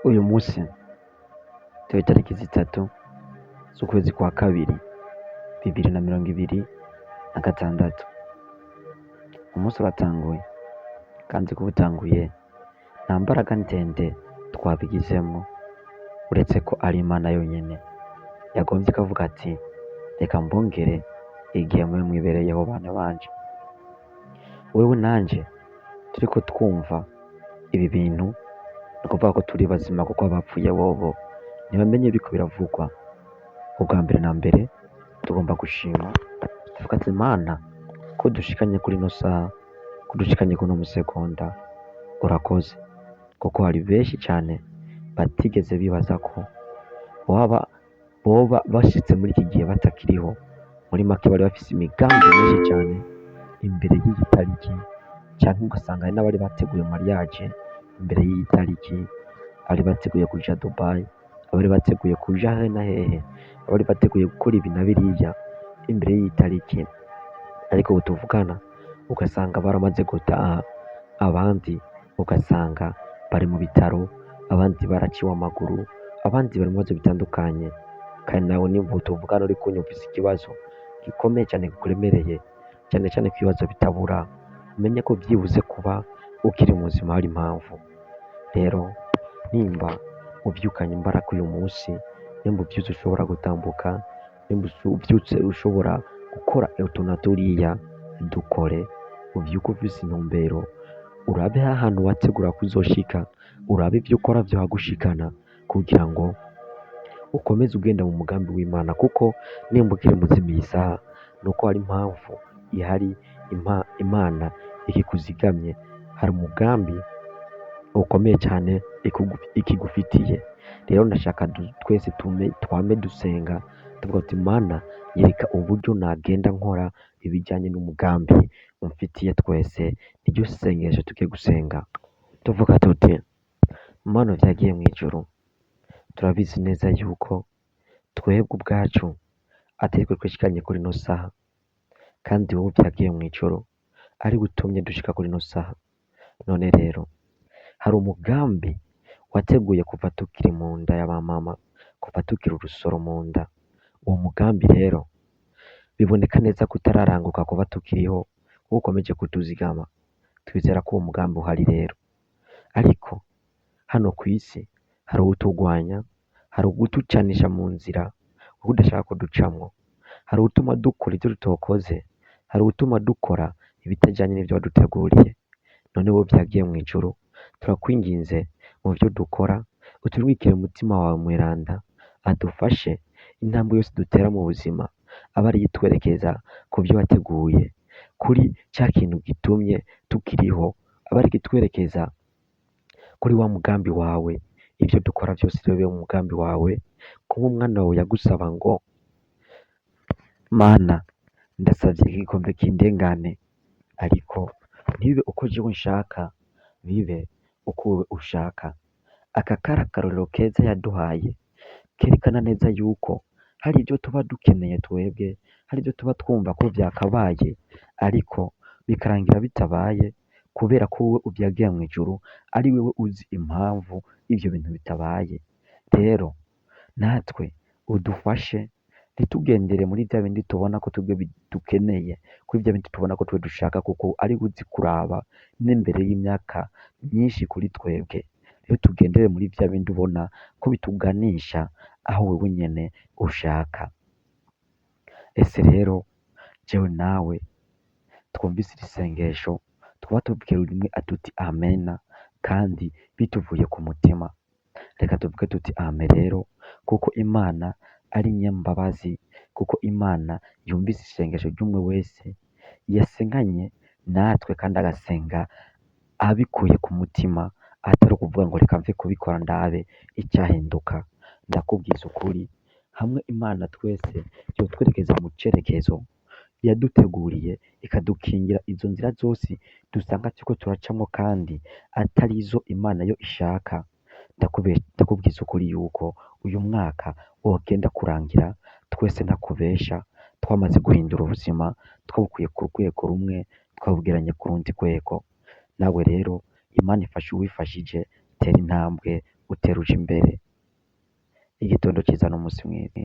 Uyu munsi turi itariki zitatu z'ukwezi kwa kabiri 2026. Umunsi uratanguye kandi kuba utanguye nta mbaraga ndende twabigizemo uretse ko ari Imana yonyine yagombye ikavuga ati reka mbongere igihe mube mwibereyeho bana banje. Wewe nanje turiko twumva ibi bintu ni ukuvuga ko turi bazima, kuko abapfuye bobo ntibamenye biriko biravugwa. Ubwa mbere na mbere tugomba gushima tuvuga ati Mana, ko dushikanye kuri ino saha, ko dushikanye kuri ino musegonda, urakoze. Kuko hari benshi cyane batigeze bibaza ko boba bashitse muri iki gihe batakiriho. Muri make bari bafise imigambi myinshi cyane imbere y'iyi tariki, cyangwa ugasanga hari n'abari bateguye mariage imbere y'iyi tariki, abari bateguye kuja Dubai, abari bateguye kuja hehe na hehe, abari bateguye gukora ibi na biriya imbere y'iyi tariki. Ariko ubu tuvugana ugasanga baramaze gutaha, abandi ugasanga bari mu bitaro, abandi baraciwe amaguru, abandi bari mu bibazo bitandukanye. Kandi nawe niba tuvugana uri kunyumvise ikibazo gikomeye cyane kikuremereye, cyane cyane ko ibibazo bitabura, umenye ko byibuze kuba ukiri muzima hari impamvu. Rero nimba ubyukanye imbaraga uyu munsi, nimba ubyutse ushobora gutambuka, nimba ubyutse ushobora gukora utu na turiya, dukore. Ubyuke ufise intumbero, urabe ahantu wategura kuzoshika, urabe ibyo ukora byohagushikana, kugira ngo ukomeze ugenda mu mugambi w'Imana. Kuko nimba ukiri muzima iyi saha, ni uko hari impamvu ihari. Imana ikikuzigamye, hari umugambi ukomeye cyane ikigufitiye. Rero ndashaka twese twame dusenga tuvuga ati Mana, yereka uburyo nagenda nkora ibijyanye n'umugambi umfitiye. Twese niryo sengesho tugiye gusenga tuvuga tuti Mana vyagiye mu ijuru, turabizi neza yuko twebwe ubwacu atari twe twishikanye kuri ino saha, kandi wowe vyagiye mu ijuru ari gutumye dushika kuri ino saha. None rero hari umugambi wateguye kuva tukiri mu nda y'abamama, kuva tukiri urusoro mu nda. Uwo mugambi rero biboneka neza ko utararanguka kuba tukiriho, kuko ukomeje kutuzigama. Twizera ko uwo mugambi uhari rero, ariko hano ku isi hari uwutugwanya, hari uwutucanisha mu nzira uwo udashaka ko ducamwo, hari uwutuma dukora ibyo tutokoze, hari uwutuma dukora ibitajyanye n'ibyo waduteguriye. None wowe vyagiye mu ijuru, turakwinginze mu byo dukora uturwikire umutima wawe mweranda, adufashe intambwe yose dutera mu buzima aba ari itwerekeza ku byo wateguye, kuri cya kintu gitumye tukiriho, aba ari kitwerekeza kuri wa mugambi wawe. Ibyo dukora byose bibe mu mugambi wawe, kuba umwana wawe yagusaba ngo Mana, ndasavye igikombe kindengane, ariko ntibibe uko jewe nshaka, bibe uko wowe ushaka. Aka kari akarorero keza yaduhaye, kerekana neza yuko hari ibyo tuba dukeneye twebwe, hari ibyo tuba twumva ko vyakabaye, ariko bikarangira bitabaye, kubera ko wowe uvyagiye mu ijuru ari wewe uzi impamvu ivyo bintu bitabaye. Rero natwe udufashe ntitugendere muri bya bindi tubona ko twebwe dukeneye, kuri bya bindi tubona ko twe dushaka, kuko ari uzi kuraba n'imbere y'imyaka myinshi kuri twebwe. Rero tugendere muri bya bindi ubona ko bituganisha aho wewe nyene ushaka. Ese rero jewe nawe twumvise iri sengesho, twaba tubwira rimwe atuti amena, kandi bituvuye ku mutima. Reka tuvuge tuti amen rero, kuko Imana ari nyambabazi, kuko Imana yumvise isengesho ry'umwe wese yasenganye natwe, kandi agasenga abikuye ku mutima, atari ukuvuga ngo reka mve kubikora ndabe icyahinduka. Ndakubwiza ukuri, hamwe Imana twese yotwerekeza mu cerekezo yaduteguriye, ikadukingira izo nzira zose dusanga turiko turacamwo kandi atari izo Imana yo ishaka. Ndakubwiza ukuri yuko uyu mwaka wogenda kurangira twese ntakubesha twamaze guhindura ubuzima, twabukuye ku rwego rumwe twabugiranye ku rundi rwego. Nawe rero Imana ifashe uwifashije, tera intambwe uteruje imbere. Igitondo ciza n'umusi mwiza.